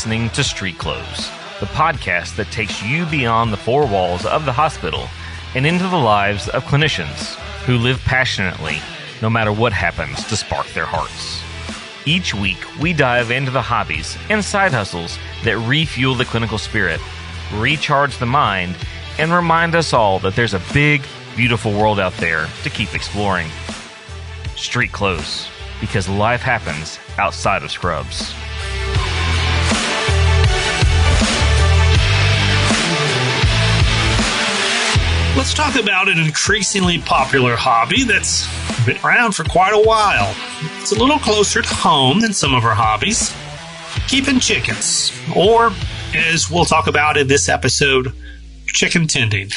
listening to StreetClothes, the podcast that takes you beyond the four walls of the hospital and into the lives of clinicians who live passionately no matter what happens to spark their hearts. Each week, we dive into the hobbies and side hustles that refuel the clinical spirit, recharge the mind, and remind us all that there's a big, beautiful world out there to keep exploring. StreetClothes, because life happens outside of scrubs. Let's talk about an increasingly popular hobby that's been around for quite a while. It's a little closer to home than some of our hobbies. Keeping chickens, or as we'll talk about in this episode, chicken tending.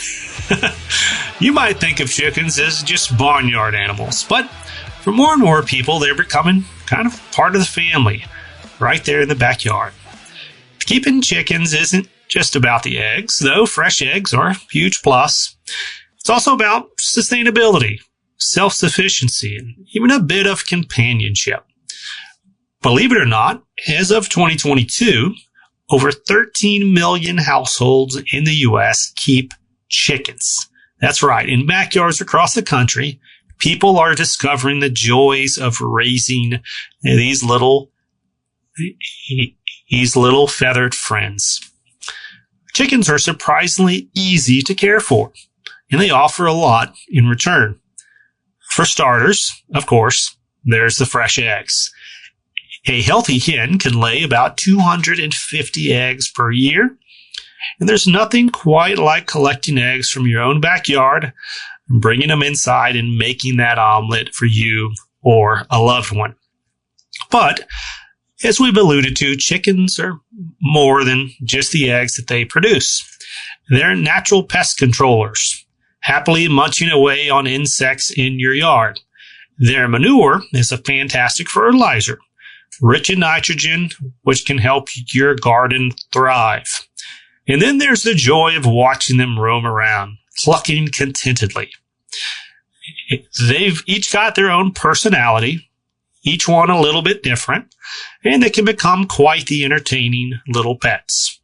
You might think of chickens as just barnyard animals, but for more and more people, they're becoming kind of part of the family, right there in the backyard. Keeping chickens isn't just about the eggs, though fresh eggs are a huge plus. It's also about sustainability, self-sufficiency, and even a bit of companionship. Believe it or not, as of 2022, over 13 million households in the U.S. keep chickens. That's right. In backyards across the country, people are discovering the joys of raising these little feathered friends. Chickens are surprisingly easy to care for, and they offer a lot in return. For starters, of course, there's the fresh eggs. A healthy hen can lay about 250 eggs per year, and there's nothing quite like collecting eggs from your own backyard, bringing them inside and making that omelet for you or a loved one. But as we've alluded to, chickens are more than just the eggs that they produce. They're natural pest controllers, happily munching away on insects in your yard. Their manure is a fantastic fertilizer, rich in nitrogen, which can help your garden thrive. And then there's the joy of watching them roam around, clucking contentedly. They've each got their own personality, each one a little bit different, and they can become quite the entertaining little pets.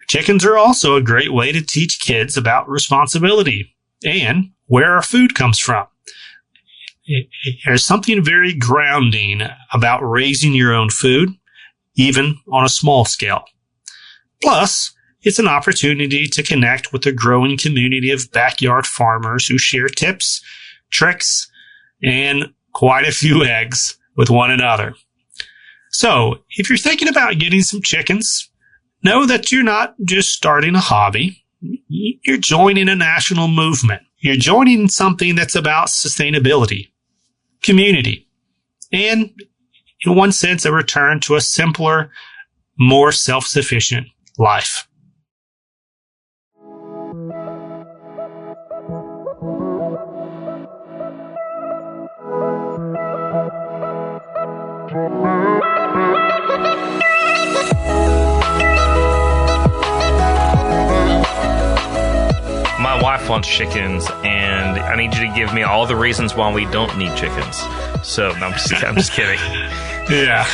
Chickens are also a great way to teach kids about responsibility and where our food comes from. There's something very grounding about raising your own food, even on a small scale. Plus, it's an opportunity to connect with a growing community of backyard farmers who share tips, tricks, and quite a few eggs with one another. So, if you're thinking about getting some chickens, know that you're not just starting a hobby. You're joining a national movement. You're joining something that's about sustainability, community, and in one sense, a return to a simpler, more self-sufficient life. My wife wants chickens, and I need you to give me all the reasons why we don't need chickens. So, no, I'm just kidding. Yeah.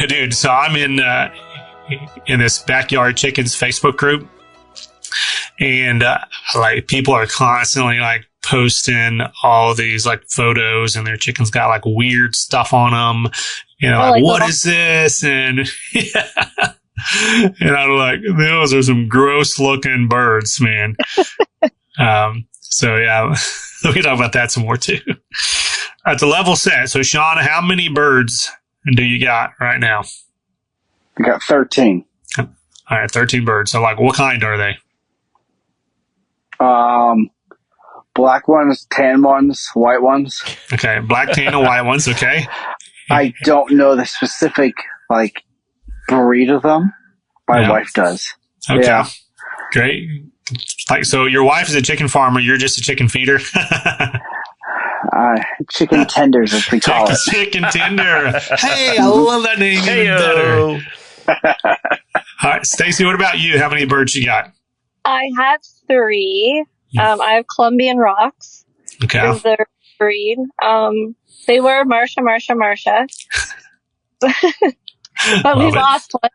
Dude, so I'm in this backyard chickens Facebook group, and like people are constantly like posting all these like photos, and their chickens got like weird stuff on them. You know, like what is this? And yeah. And I'm like, those are some gross looking birds, man. So yeah, we can talk about that some more too. At the level set. So Sean, how many birds do you got right now? I got 13. All right, 13 birds. So like, what kind are they? Black ones, tan ones, white ones. Okay, black, tan, and white ones. Okay. I don't know the specific like breed of them. My wife does. Okay. Yeah. Great. Like, so your wife is a chicken farmer. You're just a chicken feeder. Chicken tenders, as we call it. Chicken tender. Hey, I love that name even better. All right, Stacey, what about you? How many birds you got? I have 3. I have Colombian Rocks. Okay. Is their breed. They were Marsha. But we lost one.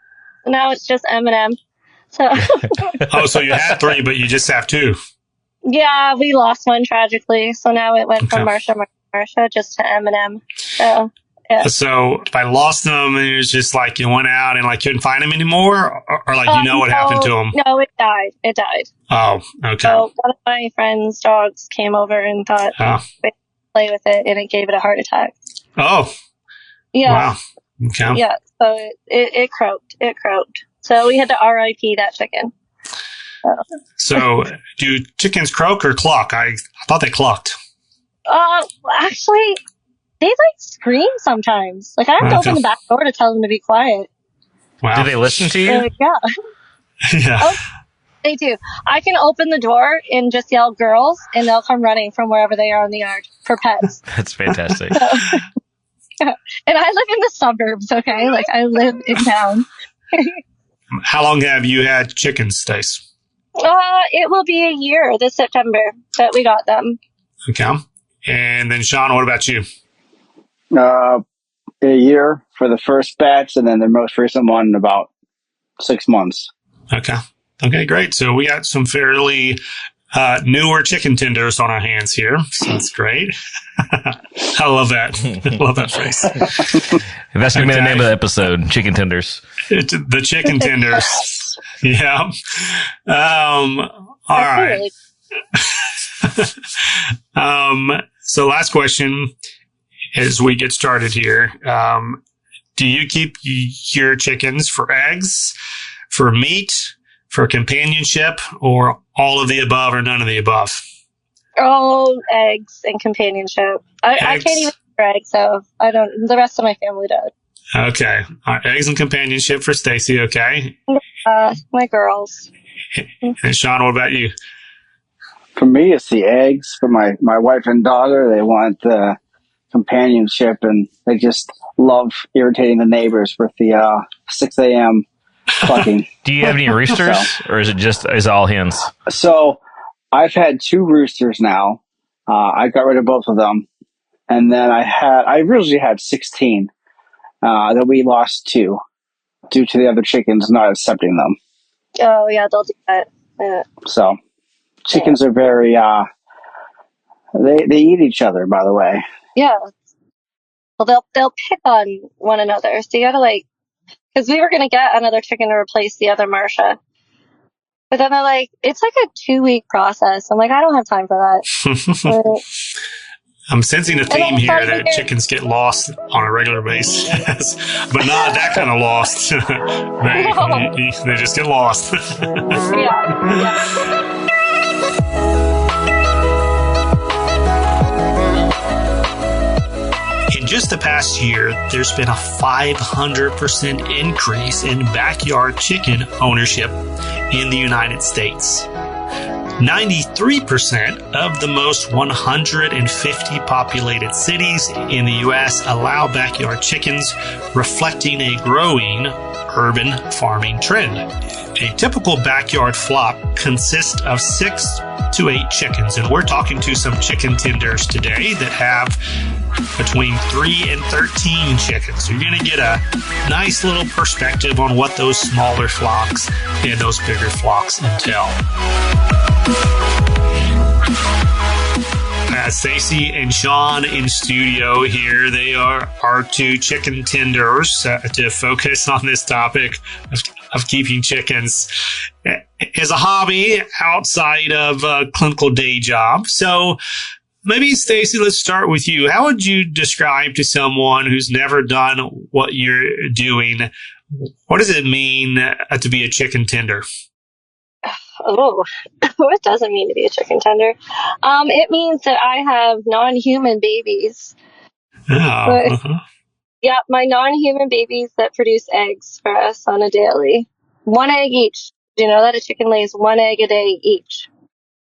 Now it's just M&M. So. So you had 3, but you just have 2. Yeah, we lost one tragically. So now it went from Marsha just to M&M. So, yeah. So if I lost them, and it was just like you went out and like couldn't find them anymore, or like what happened to them? No, it died. It died. Oh, okay. So one of my friend's dogs came over and thought they'd play with it, and it gave it a heart attack. Oh. Yeah. Wow. Okay. Yeah. So it croaked. It croaked. So we had to RIP that chicken. So do chickens croak or cluck? I thought they clucked. Actually, they scream sometimes. I have to open the back door to tell them to be quiet. Wow. Do they listen to you? Yeah. Yeah. Oh, they do. I can open the door and just yell girls, and they'll come running from wherever they are in the yard for pets. That's fantastic. And I live in the suburbs, okay? I live in town. How long have you had chickens, Stace? It will be a year this September that we got them. Okay. And then, Sean, what about you? A year for the first batch, and then the most recent one about 6 months. Okay. Okay, great. So we got some fairly newer chicken tenders on our hands here. So that's great. I love that. I love that phrase. That's going to be the name of the episode, Chicken Tenders. The chicken tenders. Yeah. All right. So last question as we get started here. Do you keep your chickens for eggs, for meat, for companionship, or all of the above or none of the above? Oh, eggs and companionship. I can't even eat eggs, so I don't. The rest of my family does. Okay. All right. Eggs and companionship for Stacey. Okay. My girls. And Sean, what about you? For me, it's the eggs. For my wife and daughter, they want the companionship, and they just love irritating the neighbors with the 6 a.m. clucking. Do you have any roosters, or is it all hens? So I've had 2 roosters now. I got rid of both of them, and then I originally had 16 that we lost 2 due to the other chickens not accepting them. Oh yeah, they'll do that. Yeah. So chickens are very they eat each other, by the way. Yeah. Well, they'll pick on one another. So you gotta because we were gonna get another chicken to replace the other Marsha. But then they're it's a 2-week process. I'm I don't have time for that. I'm sensing a theme here that chickens get lost on a regular basis, but not that kind of lost. They just get lost. Yeah. In just the past year, there's been a 500% increase in backyard chicken ownership in the United States. 93% of the most 150 populated cities in the U.S. allow backyard chickens, reflecting a growing urban farming trend. A typical backyard flock consists of 6 to 8 chickens, and we're talking to some chicken tenders today that have between 3 and 13 chickens. So you're going to get a nice little perspective on what those smaller flocks and those bigger flocks entail. Stacey and Sean in studio here. They are our 2 chicken tenders to focus on this topic of keeping chickens as a hobby outside of a clinical day job. So maybe, Stacey, let's start with you. How would you describe to someone who's never done what you're doing, what does it mean to be a chicken tender? Oh, what does it mean to be a chicken tender? It means that I have non-human babies. Yeah, my non-human babies that produce eggs for us on a daily. 1 egg each. Do you know that a chicken lays 1 egg a day each?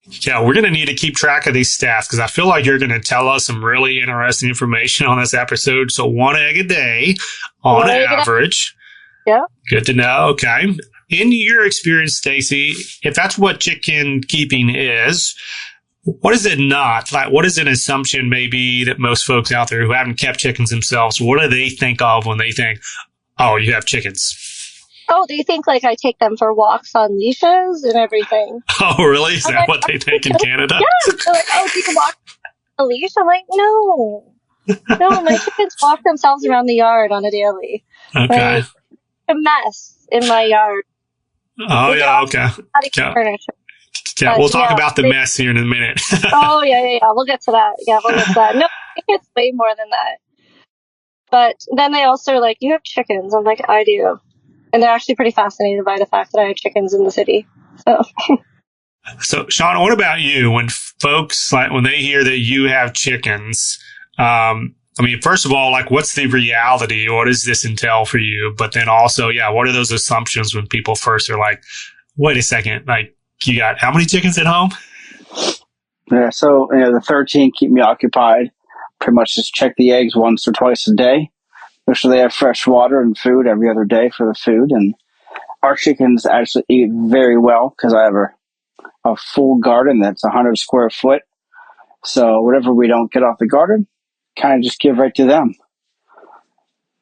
Yeah, we're going to need to keep track of these stats because I feel like you're going to tell us some really interesting information on this episode. So 1 egg a day on average. Yeah. Good to know. Okay. In your experience, Stacey, if that's what chicken keeping is, what is it not? Like, what is an assumption maybe that most folks out there who haven't kept chickens themselves, what do they think of when they think, oh, you have chickens? Oh, they think like I take them for walks on leashes and everything. Oh, really? Is that what they think in Canada? Yeah. They're like, oh, do you walk on a leash? I'm like, no. No, my chickens walk themselves around the yard on a daily. Okay. Like, a mess in my yard. Oh, yeah, okay. Furniture. Yeah, we'll talk about the mess here in a minute. Oh, yeah. We'll get to that. Yeah, we'll get to that. No, I think it's way more than that. But then they also are like, you have chickens. I'm like, I do. And they're actually pretty fascinated by the fact that I have chickens in the city. So, Sean, what about you? When folks, like, when they hear that you have chickens, I mean, first of all, like, what's the reality? What does this entail for you? But then also, yeah, what are those assumptions when people first are like, wait a second, like, you got how many chickens at home? Yeah, so the 13 keep me occupied. Pretty much just check the eggs once or twice a day. Make sure they have fresh water and food every other day for the food. And our chickens actually eat very well because I have a full garden that's 100 square foot. So whatever we don't get off the garden, kind of just give right to them.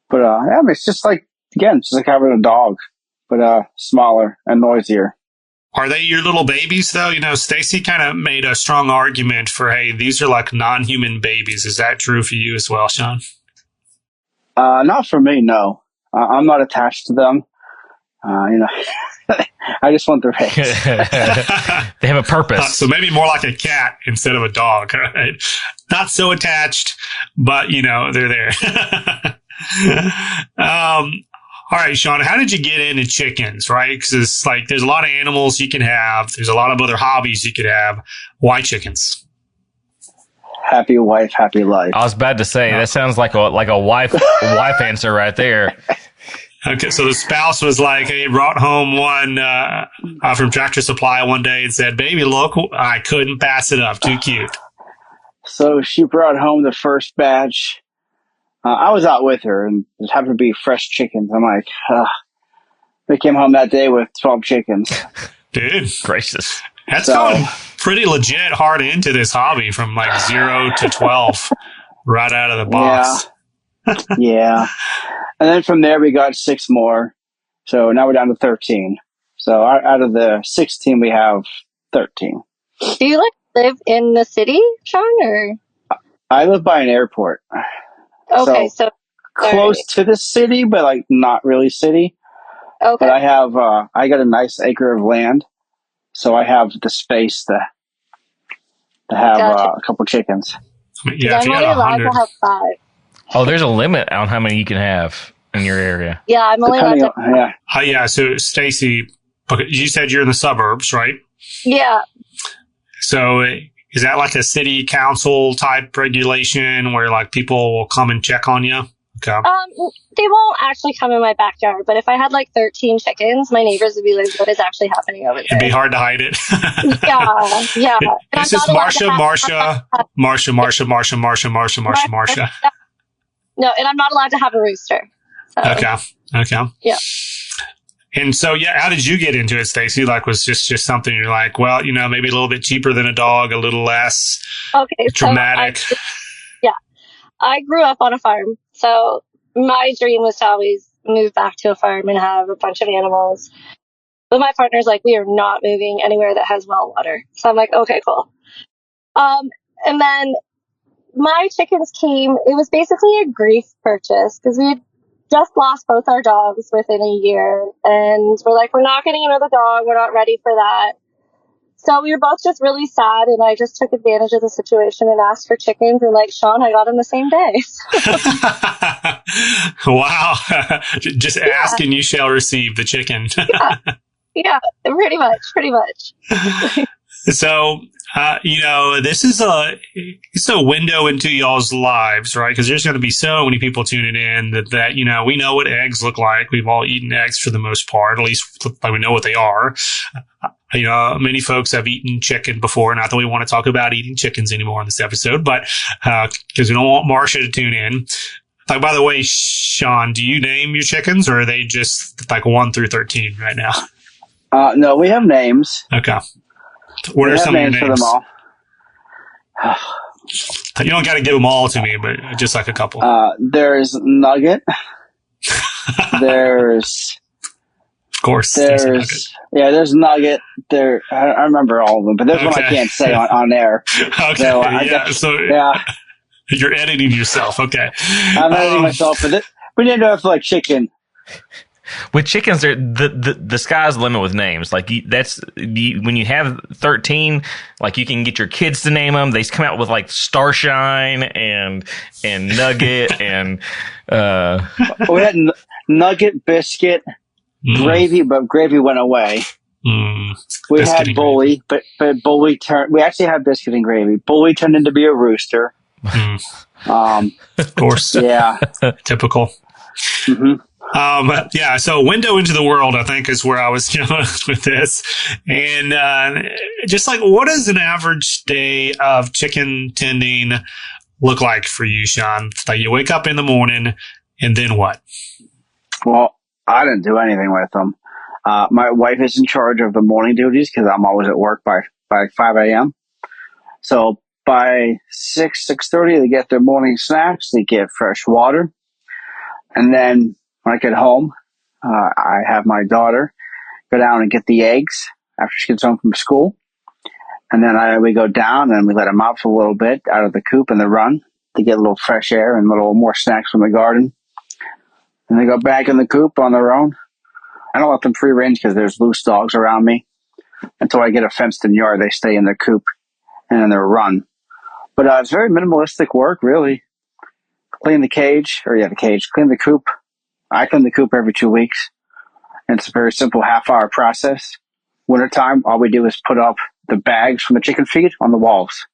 But yeah, I mean, it's just like, again, it's just like having a dog, but smaller and noisier. Are they your little babies, though? You know, Stacey kind of made a strong argument for, hey, these are like non-human babies. Is that true for you as well, Sean? Not for me, no. I'm not attached to them. I just want their eggs. They have a purpose. So maybe more like a cat instead of a dog, right? Not so attached, but, they're there. All right, Sean, how did you get into chickens, right? Because it's like there's a lot of animals you can have. There's a lot of other hobbies you could have. Why chickens? Happy wife, happy life. I was about to say, that sounds like a wife answer right there. Okay, so the spouse was like, hey, brought home one from Tractor Supply one day and said, baby, look, I couldn't pass it up. Too cute. So she brought home the first batch. I was out with her, and it happened to be fresh chickens. I'm like, they came home that day with 12 chickens. Dude. Gracious. That's going pretty legit hard into this hobby from like 0 to 12 right out of the box. Yeah. And then from there, we got 6 more. So now we're down to 13. So out of the 16, we have 13. Do you live in the city, Sean, or? I live by an airport. Okay, so close to the city, but like not really city. Okay. But I have I got a nice acre of land, so I have the space to have a couple chickens. Yeah, if you I'm had only allowed 100. to have 5. Oh, there's a limit on how many you can have in your area. Yeah, I'm only allowed to. Yeah. So Stacey, okay, you said you're in the suburbs, right? Yeah. So is that like a city council type regulation where like people will come and check on you? Okay. They won't actually come in my backyard, but if I had like 13 chickens, my neighbors would be like, what is actually happening over there? It'd be hard to hide it. Yeah. It's just Marsha. No, and I'm not allowed to have a rooster. So. Okay. Yeah. And so, how did you get into it, Stacey? Like, was just something you're like, well, maybe a little bit cheaper than a dog, a little less dramatic. I grew up on a farm. So my dream was to always move back to a farm and have a bunch of animals. But my partner's like, we are not moving anywhere that has well water. So I'm like, okay, cool. And then my chickens came, it was basically a grief purchase because we had just lost both our dogs within a year. And we're like, we're not getting another dog. We're not ready for that. So we were both just really sad, and I just took advantage of the situation and asked for chickens, and like Sean, I got them the same day. Wow. Just ask and you shall receive the chicken. Yeah, pretty much. So, this is a window into y'all's lives, right? Because there's going to be so many people tuning in that we know what eggs look like. We've all eaten eggs for the most part, at least we know what they are. Many folks have eaten chicken before. Not that we want to talk about eating chickens anymore in this episode, but because we don't want Marsha to tune in. Like, by the way, Sean, do you name your chickens, or are they just like 1 through 13 right now? No, we have names. Okay. What are some of your names? For them all. You don't got to give them all to me, but just like a couple. There's Nugget. There's, of course. there's Nugget. I remember all of them, but there's one I can't say on air. Okay. So, you're editing yourself. Okay. I'm editing myself, but we didn't know if like chicken. With chickens, the sky's the limit with names. Like when you have 13, like you can get your kids to name them. They come out with like Starshine and Nugget and we had Nugget, Biscuit, Gravy, but Gravy went away. We had Bully, but Bully turned. We actually had Biscuit and Gravy. Bully turned into be a rooster. Of course. Yeah. Typical. So window into the world, I think, is where I was going with this. And just like, what does an average day of chicken tending look like for you, Sean? Like you wake up in the morning and then what? Well, I didn't do anything with them. My wife is in charge of the morning duties because I'm always at work by 5 a.m. So by 6:30, they get their morning snacks. They get fresh water. And then when I get home, I have my daughter go down and get the eggs after she gets home from school. And then we go down and we let them out for a little bit out of the coop and the run to get a little fresh air and a little more snacks from the garden. And they go back in the coop on their own. I don't let them free range because there's loose dogs around me. Until I get a fenced-in yard, they stay in their coop and in their run. But it's very minimalistic work, really. Clean the coop. I clean the coop every 2 weeks. And it's a very simple half-hour process. Wintertime, all we do is put up the bags from the chicken feed on the walls.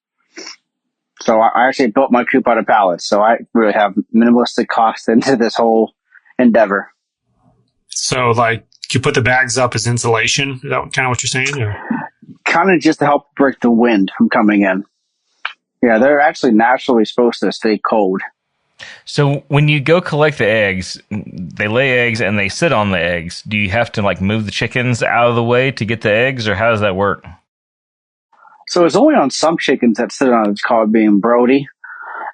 So I actually built my coop out of pallets. So I really have minimalistic cost into this whole endeavor. So, like, you put the bags up as insulation? Is that kind of what you're saying? Or? Kind of just to help break the wind from coming in. Yeah, they're actually naturally supposed to stay cold. So when you go collect the eggs, they lay eggs and they sit on the eggs. Do you have to like move the chickens out of the way to get the eggs, or how does that work? So it's only on some chickens that sit on it. It's called being Brody.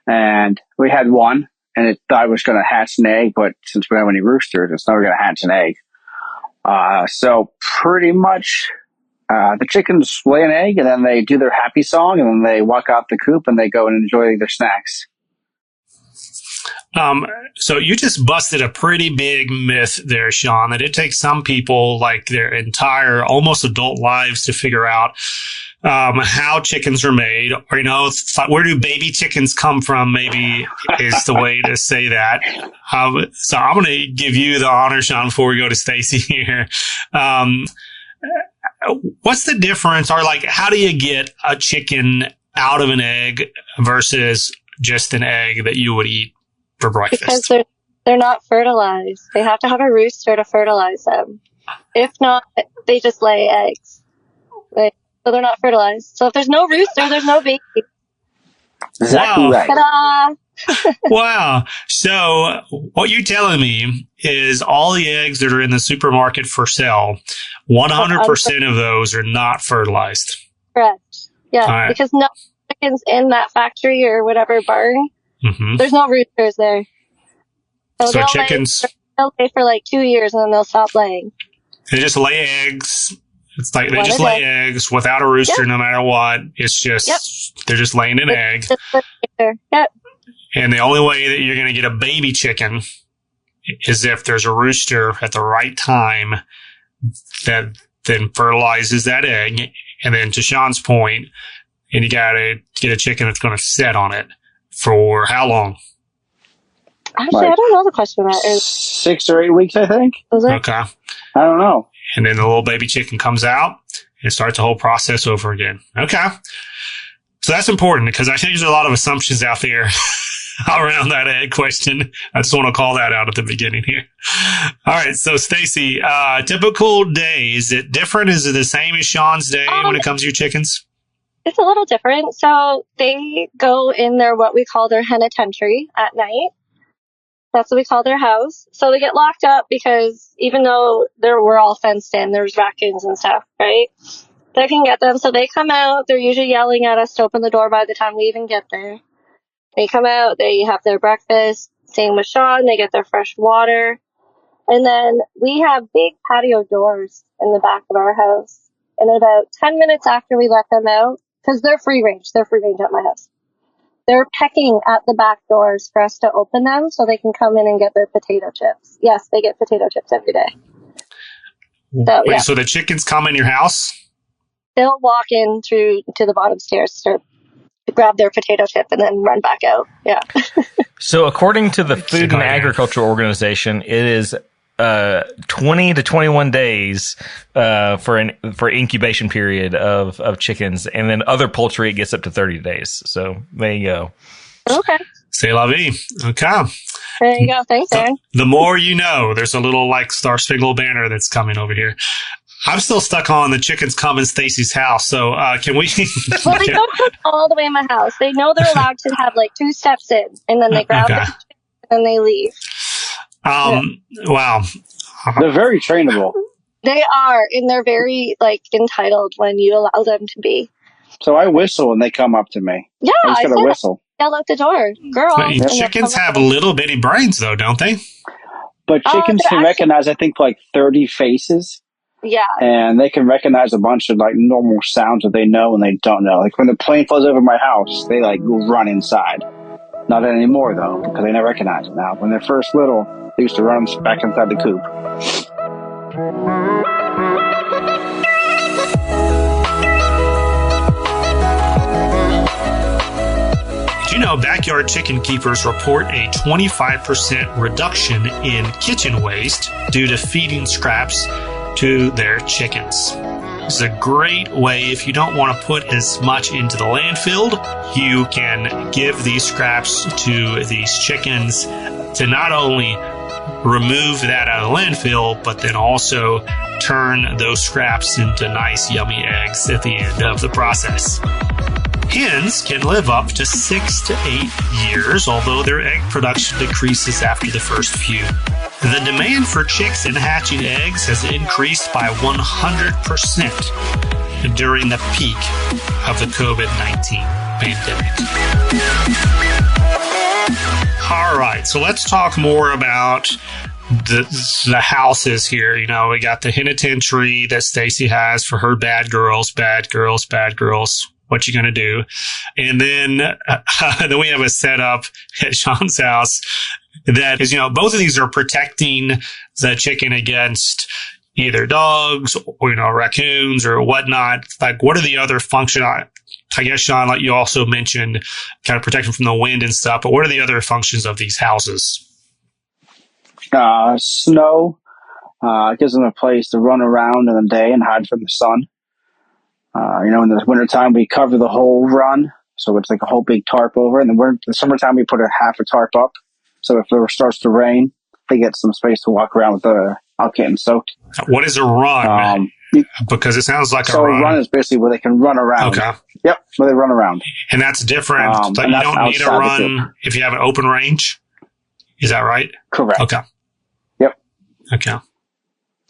And we had one, and it thought it was going to hatch an egg, but since we don't have any roosters, it's never going to hatch an egg. So pretty much the chickens lay an egg, and then they do their happy song, and then they walk out the coop, and they go and enjoy their snacks. So you just busted a pretty big myth there, Sean, that it takes some people like their entire almost adult lives to figure out how chickens are made, or, you know, where do baby chickens come from, maybe is the way to say that. So I'm going to give you the honor, Sean, before we go to Stacey here. What's the difference, or like, how do you get a chicken out of an egg versus just an egg that you would eat for breakfast? Because they're not fertilized. They have to have a rooster to fertilize them. If not, they just lay eggs. So they're not fertilized. So if there's no rooster, there's no baby. Exactly right. Ta-da! Wow. So what you're telling me is all the eggs that are in the supermarket for sale, 100% of those are not fertilized. Correct. Yeah, right. Because no chickens in that factory or whatever barn, there's no roosters there. So chickens... They'll lay for like 2 years and then they'll stop laying. They just lay eggs. It's like they just lay eggs without a rooster no matter what. It's just, they're just laying an egg. Yep. And the only way that you're going to get a baby chicken is if there's a rooster at the right time that then fertilizes that egg. And then to Sean's point, and you got to get a chicken that's going to set on it for how long? Actually, I don't know the question of that. 6 or 8 weeks, I think. Okay. I don't know. And then the little baby chicken comes out and starts the whole process over again. Okay. So that's important because I think there's a lot of assumptions out there around that egg question. I just want to call that out at the beginning here. All right. So Stacey, typical day, is it different? Is it the same as Sean's day when it comes to your chickens? It's a little different. So they go in their, what we call their penitentiary at night. That's what we call their house. So they get locked up because even though we're all fenced in, there's raccoons and stuff, right? They can get them. So they come out. They're usually yelling at us to open the door by the time we even get there. They come out. They have their breakfast. Same with Sean. They get their fresh water. And then we have big patio doors in the back of our house. And about 10 minutes after we let them out, because they're free range at my house, they're pecking at the back doors for us to open them so they can come in and get their potato chips. Yes, they get potato chips every day. So, Wait, so the chickens come in your house? They'll walk in through to the bottom stairs to grab their potato chip and then run back out. Yeah. So according to the Food and Agriculture Organization, it is 20 to 21 days for incubation period of chickens, and then other poultry it gets up to 30 days. So there you go. Okay. C'est la vie. Okay. There you go. Thanks, Aaron. The more you know. There's a little like Star Spangled Banner that's coming over here. I'm still stuck on the chickens come in Stacey's house. So can we? Well, they don't come all the way in my house. They know they're allowed to have like 2 steps in, and then they grab the chicken and they leave. Wow. They're very trainable. They are, and they're very like entitled when you allow them to be. So I whistle when they come up to me. Yeah, I just gotta whistle. Yell out the door, girl. Chickens have little bitty brains, though, don't they? But chickens can recognize, I think, like 30 faces. Yeah. And they can recognize a bunch of like normal sounds that they know and they don't know. Like when the plane flies over my house, they like run inside. Not anymore though, because they never recognize it now. When they're first little, they used to run back inside the coop. Do you know backyard chicken keepers report a 25% reduction in kitchen waste due to feeding scraps to their chickens? This is a great way if you don't want to put as much into the landfill. You can give these scraps to these chickens to not only remove that out of the landfill, but then also turn those scraps into nice, yummy eggs at the end of the process. Hens can live up to 6 to 8 years, although their egg production decreases after the first few. The demand for chicks and hatching eggs has increased by 100% during the peak of the COVID-19 pandemic. All right, so let's talk more about the houses here. You know, we got the penitentiary that Stacey has for her bad girls. What you gonna do? And then we have a setup at Sean's house that is, you know, both of these are protecting the chicken against either dogs or, you know, raccoons or whatnot. Like, what are the other functions? I guess, Sean, like you also mentioned, kind of protection from the wind and stuff, but what are the other functions of these houses? Snow gives them a place to run around in the day and hide from the sun. You know, in the wintertime, we cover the whole run. So it's like a whole big tarp over. And then the summertime, we put a half a tarp up. So if it starts to rain, they get some space to walk around without getting soaked. What is a run? Because it sounds like a run is basically where they can run around. Okay. Yep, where they run around. And that's different. Like you don't need a run if you have an open range. Is that right? Correct. Okay. Yep. Okay.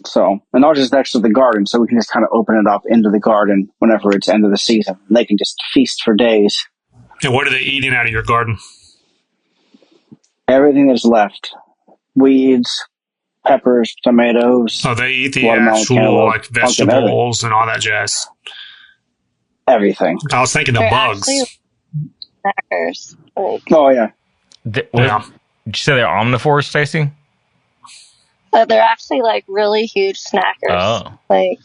So, and ours is next to the garden, so we can just kind of open it up into the garden whenever it's end of the season. And they can just feast for days. And what are they eating out of your garden? Everything that's left. Weeds, peppers, tomatoes. Oh, they eat the actual like vegetables and all that jazz. Everything. I was thinking the bugs. Snackers. Oh, yeah. Did you say they're omnivores, Stacey? They're actually like really huge snackers. Oh. Like,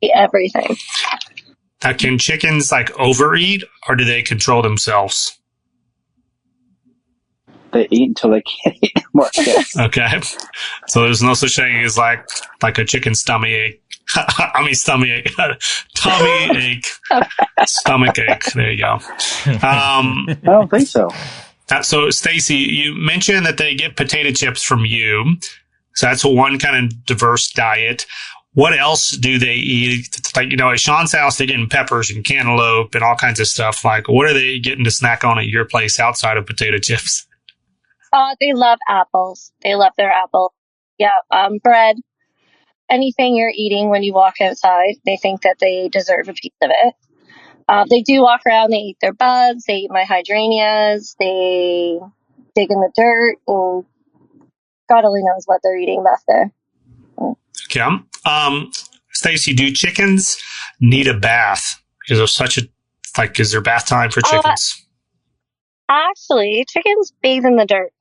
eat everything. Now, can chickens like overeat or do they control themselves? They eat until they can't eat more. Okay. So there's no such thing as like a chicken tummy ache. Tummy ache. Stomach ache. There you go. I don't think so. So, Stacey, you mentioned that they get potato chips from you. So that's one kind of diverse diet. What else do they eat? Like, you know, at Sean's house, they're getting peppers and cantaloupe and all kinds of stuff. Like, what are they getting to snack on at your place outside of potato chips? They love apples. They love their apples. Yeah, bread. anything you're eating when you walk outside, they think that they deserve a piece of it. They do walk around, they eat their bugs, they eat my hydrangeas, they dig in the dirt, and God only knows what they're eating back there. Okay. Stacey, do chickens need a bath? Is there bath time for chickens? Actually, chickens bathe in the dirt.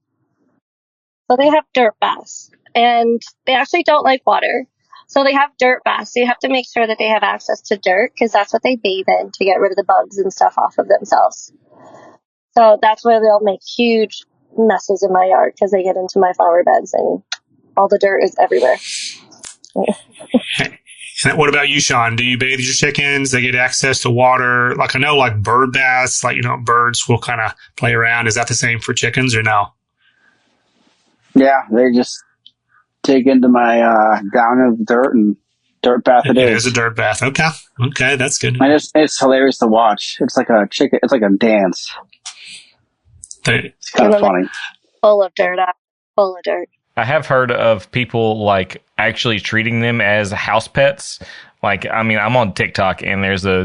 So they have dirt baths. And they actually don't like water. So they have dirt baths. So you have to make sure that they have access to dirt because that's what they bathe in to get rid of the bugs and stuff off of themselves. So that's where they'll make huge messes in my yard because they get into my flower beds and all the dirt is everywhere. And what about you, Sean? Do you bathe your chickens? They get access to water? Like I know like bird baths, like, birds will kind of play around. Is that the same for chickens or no? Yeah, they just take into my down in the dirt and dirt bath it is. It is a dirt bath. Okay, that's good. And it's hilarious to watch. It's like a chicken. It's like a dance. It's kind of funny. Full of dirt. Full of dirt. I have heard of people like actually treating them as house pets. Like, I mean, I'm on TikTok and there's a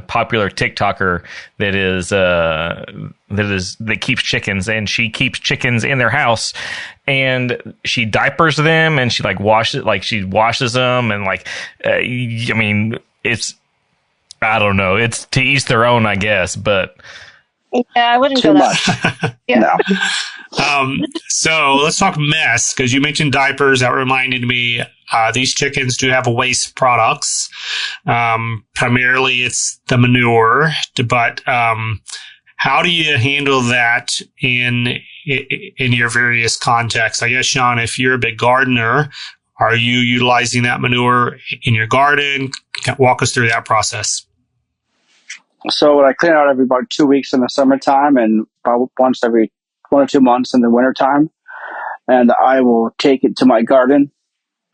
popular TikToker that keeps chickens, and she keeps chickens in their house and she diapers them and she washes them and I mean, I don't know. It's to each their own, I guess, but yeah, I wouldn't too go much. Yeah. No. So let's talk mess, because you mentioned diapers. That reminded me, these chickens do have waste products. Primarily it's the manure, but how do you handle that in your various contexts? I guess, Sean, if you're a big gardener, are you utilizing that manure in your garden? Walk us through that process. So I clean out every about 2 weeks in the summertime and about once every 1 or 2 months in the wintertime. And I will take it to my garden,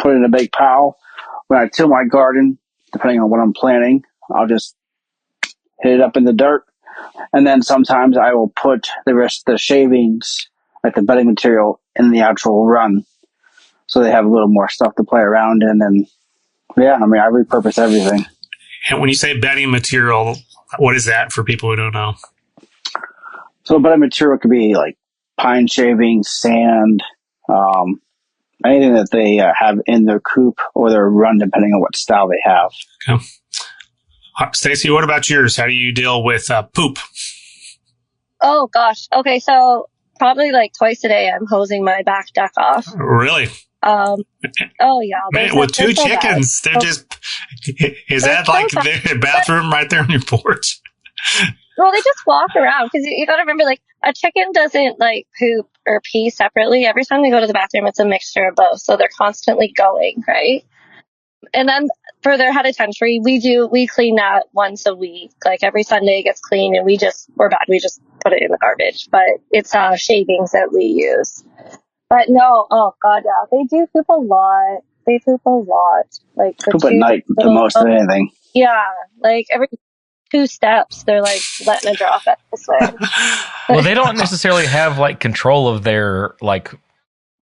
put it in a big pile. When I till my garden, depending on what I'm planting, I'll just hit it up in the dirt. And then sometimes I will put the rest of the shavings, like the bedding material, in the actual run. So they have a little more stuff to play around in. And yeah, I mean, I repurpose everything. And when you say bedding material, what is that for people who don't know? So bedding material could be like pine shavings, sand, anything that they have in their coop or their run, depending on what style they have. Okay. Stacey, what about yours? How do you deal with poop? Oh, gosh. Okay, so probably like twice a day I'm hosing my back deck off. Really? Oh, yeah. Man, with 2 chickens, they're just... Is that like the bathroom right there on your porch? Well, they just walk around because you got to remember, like, a chicken doesn't like poop or pee separately. Every time they go to the bathroom, it's a mixture of both. So they're constantly going, right? And then for their head of country, we clean that once a week. Like every Sunday it gets cleaned and we're bad. We just put it in the garbage. But it's shavings that we use. But no, oh God, yeah, they do poop a lot. They poop a lot. Like poop at night the most of anything. Yeah, like every 2 steps, they're like letting a drop at this way. Well, they don't necessarily have like control of their like.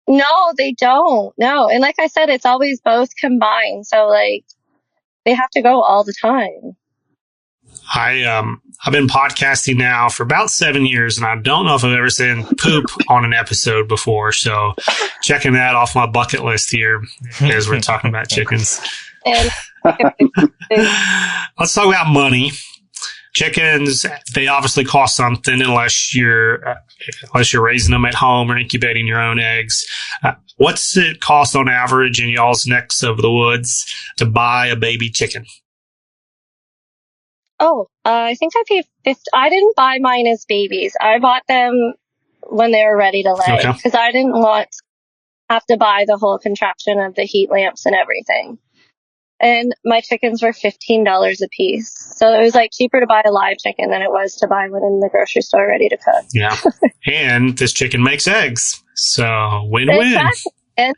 No, they don't. No, and like I said, it's always both combined. So like they have to go all the time. I've been podcasting now for about 7 years, and I don't know if I've ever seen poop on an episode before. So checking that off my bucket list here as we're talking about chickens. And let's talk about money. Chickens, they obviously cost something unless you're raising them at home or incubating your own eggs. What's it cost on average in y'all's necks of the woods to buy a baby chicken? Oh, I think I paid $50. I didn't buy mine as babies. I bought them when they were ready to lay because I didn't want to have to buy the whole contraption of the heat lamps and everything. And my chickens were $15 a piece. So it was like cheaper to buy a live chicken than it was to buy one in the grocery store ready to cook. Yeah. And this chicken makes eggs. So win-win. Exactly. And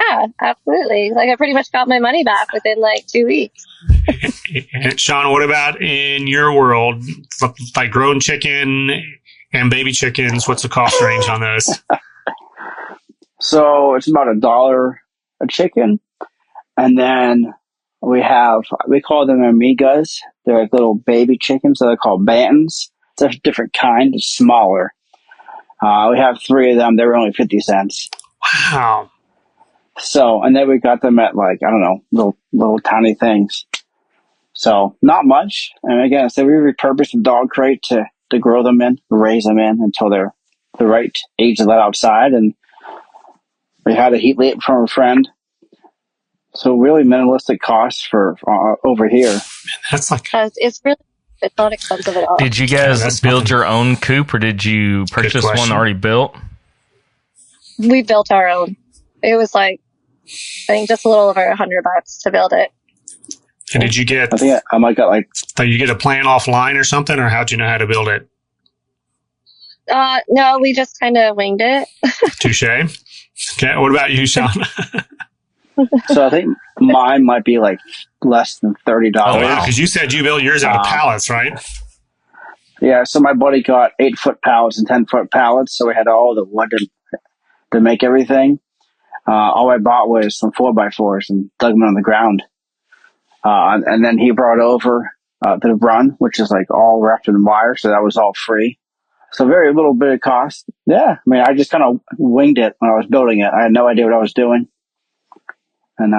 yeah, absolutely. Like I pretty much got my money back within like 2 weeks. And Sean, what about in your world? Like grown chicken and baby chickens, what's the cost range on those? So it's about $1 a chicken. And then we call them amigas. They're like little baby chickens. So they're called bantams. It's a different kind. It's smaller. We have 3 of them. They were only 50 cents. Wow. So, and then we got them at like, I don't know, little tiny things. So not much. And again, so we repurposed the dog crate to grow them in, raise them in until they're the right age to let outside. And we had a heat lamp from a friend. So really minimalistic costs for over here. That's like, it's not expensive at all. Did you guys build your own coop, or did you purchase one already built? We built our own. It was like, I think just a little over $100 to build it. And did you get? I think I might got like. Did you get a plan offline or something, or how'd you know how to build it? No, we just kind of winged it. Touche. Okay, what about you, Sean? So I think mine might be like less than $30. Oh, yeah, because you said you built yours out of pallets, right? Yeah, so my buddy got 8-foot pallets and 10-foot pallets, so we had all the wood to make everything. All I bought was some 4x4s and dug them on the ground. And then he brought over the run, which is like all wrapped in wire, so that was all free. So very little bit of cost. Yeah, I mean, I just kind of winged it when I was building it. I had no idea what I was doing. And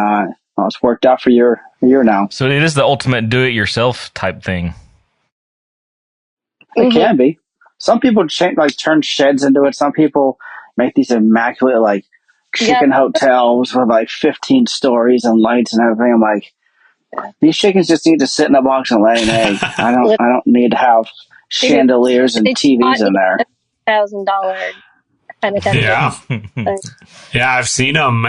it's worked out for a year now. So it is the ultimate do-it-yourself type thing. It can be. Some people turn sheds into it. Some people make these immaculate like chicken hotels with like 15 stories and lights and everything. I'm like, these chickens just need to sit in a box and lay an egg. I don't need to have chandeliers and TVs in there. $1,000 kind of thing. Yeah. Yeah, I've seen them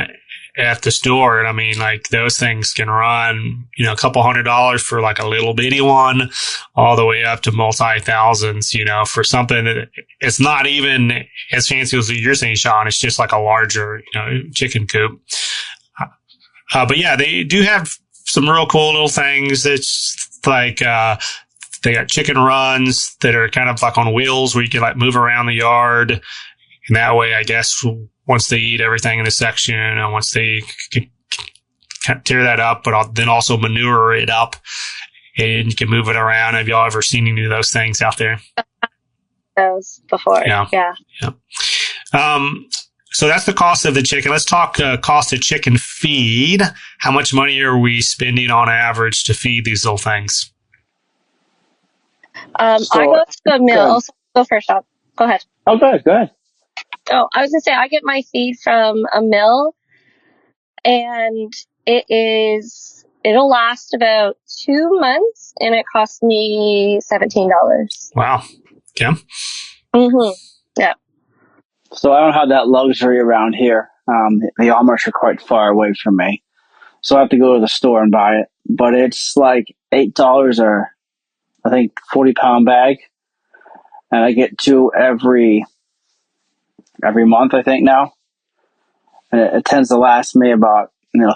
at the store, and I mean, like, those things can run, a couple $100 for like a little bitty one, all the way up to multi-thousands, for something that it's not even as fancy as you're saying, Sean. It's just like a larger, chicken coop. But yeah, they do have some real cool little things. It's like, they got chicken runs that are kind of like on wheels where you can like move around the yard. And that way, I guess, once they eat everything in the section and once they tear that up, but then also manure it up and you can move it around. Have y'all ever seen any of those things out there? Those before. Yeah. So that's the cost of the chicken. Let's talk cost of chicken feed. How much money are we spending on average to feed these little things? I go to the mill. Go first, Sean. Go ahead. Oh, go ahead. Oh, I was going to say, I get my feed from a mill, and it'll last about 2 months, and it costs me $17. Wow. Okay. Mm-hmm. Yeah. So I don't have that luxury around here. The Amish are quite far away from me, so I have to go to the store and buy it. But it's like $8 or I think 40-pound bag, and I get 2 every month, I think now. And it tends to last me about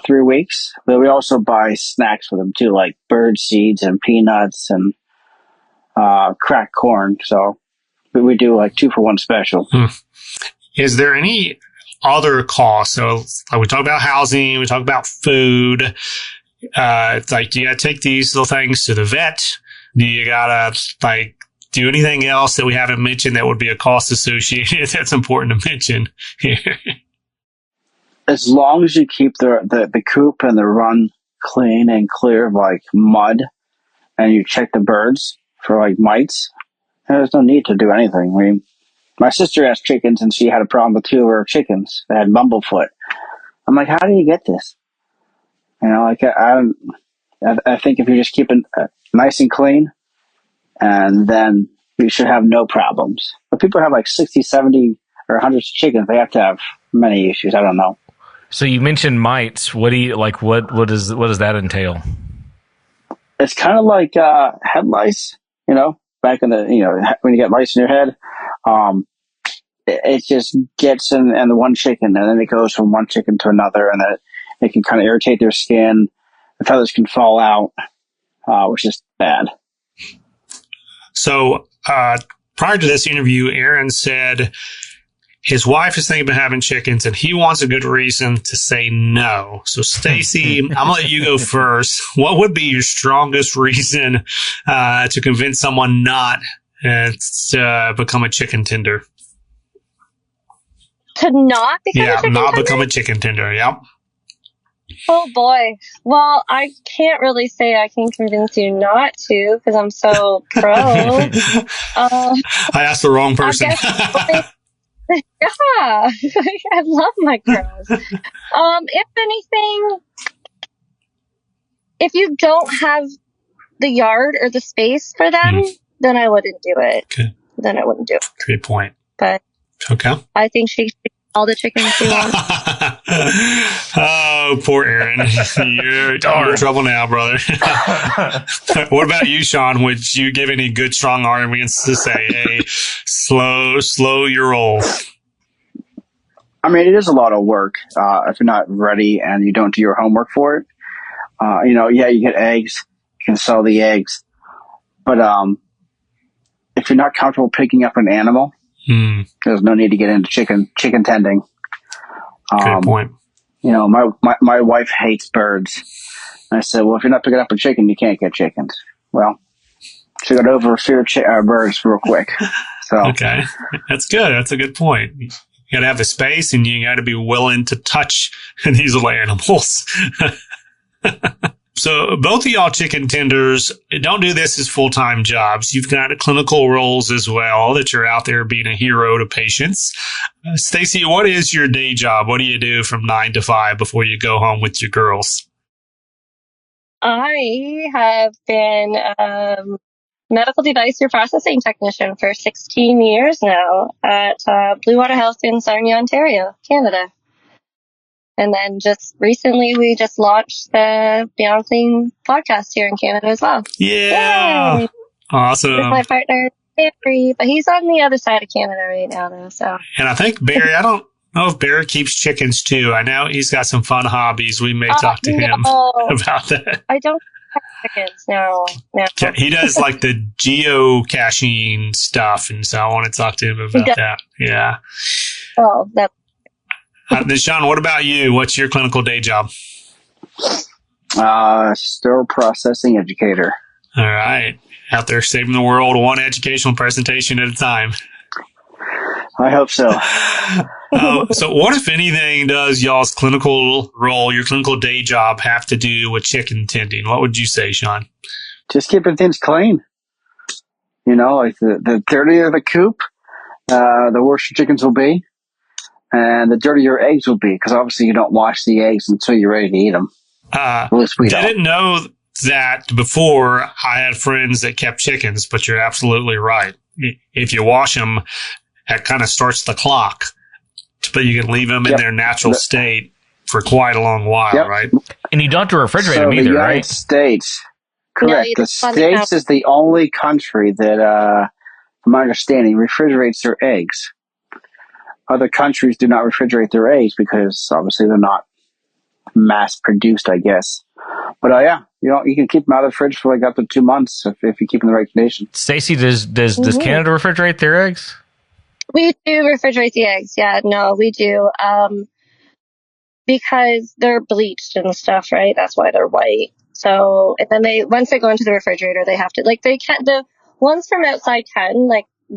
3 weeks. But we also buy snacks for them too, like bird seeds and peanuts and cracked corn. So we do like 2-for-1 special. Is there any other costs? So we talk about housing, we talk about food. It's like, do you gotta take these little things to the vet? Do you gotta do anything else that we haven't mentioned that would be a cost associated that's important to mention here? As long as you keep the coop and the run clean and clear of like mud, and you check the birds for like mites, there's no need to do anything. I mean, my sister has chickens and she had a problem with 2 of her chickens that had bumblefoot. I'm like, how do you get this? I think if you just keep it nice and clean, and then you should have no problems. But people have like 60, 70, or hundreds of chickens. They have to have many issues. I don't know. So you mentioned mites. What do you like? What does that entail? It's kind of like head lice. Back in the when you get lice in your head, it just gets in the one chicken, and then it goes from one chicken to another, and then it can kind of irritate their skin. The feathers can fall out, which is bad. So prior to this interview, Aaron said His wife is thinking about having chickens, and he wants a good reason to say no. So, Stacey, I'm going to let you go first. What would be your strongest reason to convince someone not to become a chicken tender? To not become a chicken tender? Become a chicken tender, yep. Oh, boy. Well, I can't really say I can convince you not to because I'm so pro. I asked the wrong person. Yeah, I love my crows. If anything, if you don't have the yard or the space for them, then I wouldn't do it. Okay. Then I wouldn't do it. Great point. But okay, I think she should get all the chickens she wants. Oh, poor Aaron. You're in trouble now, brother. What about you, Sean? Would you give any good, strong arguments to say, hey, slow your roll? I mean, it is a lot of work if you're not ready and you don't do your homework for it. You get eggs, you can sell the eggs. But if you're not comfortable picking up an animal, there's no need to get into chicken tending. Good point. My wife hates birds. I said, well, if you're not picking up a chicken, you can't get chickens. Well, she got over fear birds real quick. So okay, that's good. That's a good point. You got to have the space, and you got to be willing to touch these little animals. So both of y'all chicken tenders don't do this as full-time jobs. You've got clinical roles as well that you're out there being a hero to patients. Stacey, what is your day job? What do you do from 9 to 5 before you go home with your girls? I have been medical device reprocessing technician for 16 years now at Blue Water Health in Sarnia, Ontario, Canada. And then just recently, we just launched the Beyond Clean podcast here in Canada as well. Yeah. Yay! Awesome. With my partner, Barry, but he's on the other side of Canada right now, though. So. And I think Barry, I don't know if Barry keeps chickens too. I know he's got some fun hobbies. We may talk to him about that. I don't have chickens, no. Yeah, he does like the geocaching stuff, and so I want to talk to him about that. Yeah. Oh, that's. Then Sean, what about you? What's your clinical day job? Sterile processing educator. All right. Out there saving the world one educational presentation at a time. I hope so. So what, if anything, does y'all's clinical role, your clinical day job, have to do with chicken tending? What would you say, Sean? Just keeping things clean. Like the dirtier the coop, the worse your chickens will be. And the dirtier your eggs will be, because obviously you don't wash the eggs until you're ready to eat them. Didn't know that before. I had friends that kept chickens, but you're absolutely right. If you wash them, that kind of starts the clock. But you can leave them in their natural state for quite a long while, right? And you don't have to refrigerate them either, the right? United States, correct. The States is the only country that, from my understanding, refrigerates their eggs. Other countries do not refrigerate their eggs because obviously they're not mass produced, I guess. But you can keep them out of the fridge for like up to 2 months if you keep them in the right condition. Stacey, does Canada refrigerate their eggs? We do refrigerate the eggs. Yeah, no, we do. Because they're bleached and stuff, right? That's why they're white. So, and then once they go into the refrigerator, they have to, the ones from outside can,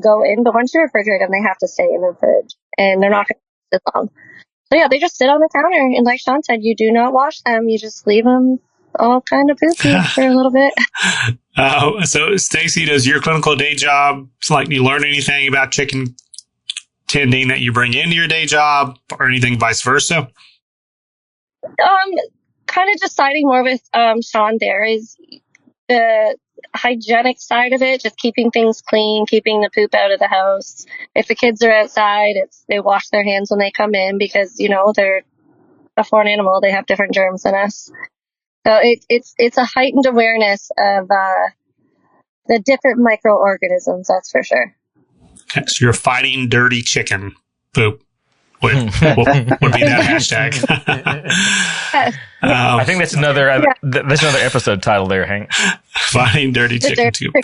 go in, but once you refrigerate them, they have to stay in the fridge, and they're not going to sit long. So yeah, they just sit on the counter, and like Sean said, you do not wash them. You just leave them all kind of poopy for a little bit. So Stacey, does your clinical day job, you learn anything about chicken tending that you bring into your day job, or anything vice versa? Kind of just siding more with Sean there is the hygienic side of it, just keeping things clean, keeping the poop out of the house. If the kids are outside, they wash their hands when they come in because, they're a foreign animal. They have different germs than us. So it's a heightened awareness of the different microorganisms, that's for sure. Okay, so you're fighting dirty chicken poop. would be that hashtag. I think that's another episode title there, Hank. Finding Dirty Chicken Tube.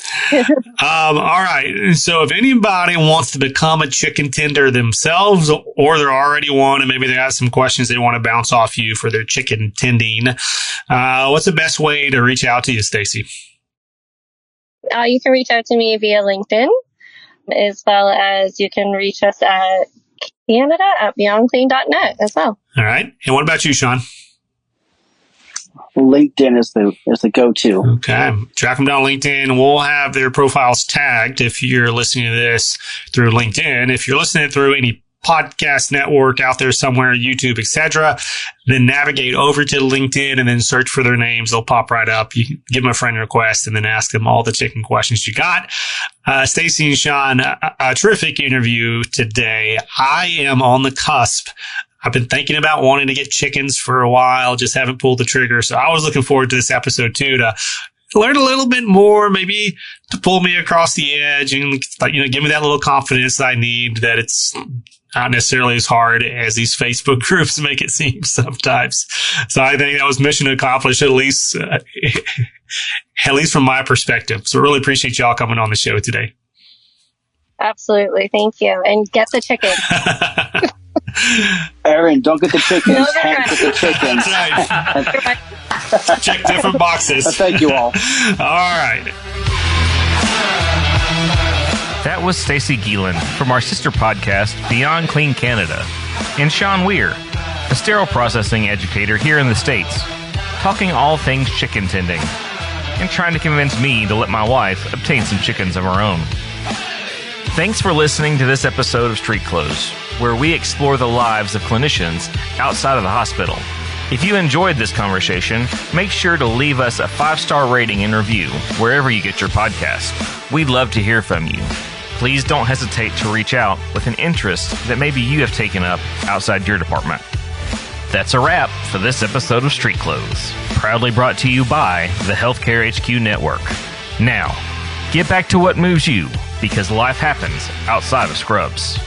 All right. So if anybody wants to become a chicken tender themselves, or they're already one, and maybe they got some questions they want to bounce off you for their chicken tending, what's the best way to reach out to you, Stacey? You can reach out to me via LinkedIn, as well as you can reach us at Canada at beyondclean.net as well. All right. And what about you, Sean? LinkedIn is the go-to. Okay. Track them down LinkedIn. We'll have their profiles tagged if you're listening to this through LinkedIn. If you're listening through any podcast network out there somewhere, YouTube, etc., then navigate over to LinkedIn and then search for their names. They'll pop right up. You can give them a friend request and then ask them all the chicken questions you got. Stacey and Sean, a terrific interview today. I am on the cusp. I've been thinking about wanting to get chickens for a while, just haven't pulled the trigger. So I was looking forward to this episode too, to learn a little bit more, maybe to pull me across the edge and, give me that little confidence that I need, that it's not necessarily as hard as these Facebook groups make it seem sometimes. So I think that was mission accomplished, at least from my perspective. So really appreciate y'all coming on the show today. Absolutely. Thank you. And get the chicken. Aaron, don't get the chickens. Hank, get the chickens. That's right. Check different boxes. Thank you all. All right. That was Stacey Gielen from our sister podcast, Beyond Clean Canada, and Sean Weir, a sterile processing educator here in the States, talking all things chicken tending, and trying to convince me to let my wife obtain some chickens of her own. Thanks for listening to this episode of StreetClothes, where we explore the lives of clinicians outside of the hospital. If you enjoyed this conversation, make sure to leave us a 5-star rating and review wherever you get your podcast. We'd love to hear from you. Please don't hesitate to reach out with an interest that maybe you have taken up outside your department. That's a wrap for this episode of StreetClothes, proudly brought to you by the Healthcare HQ Network. Now, get back to what moves you, because life happens outside of scrubs.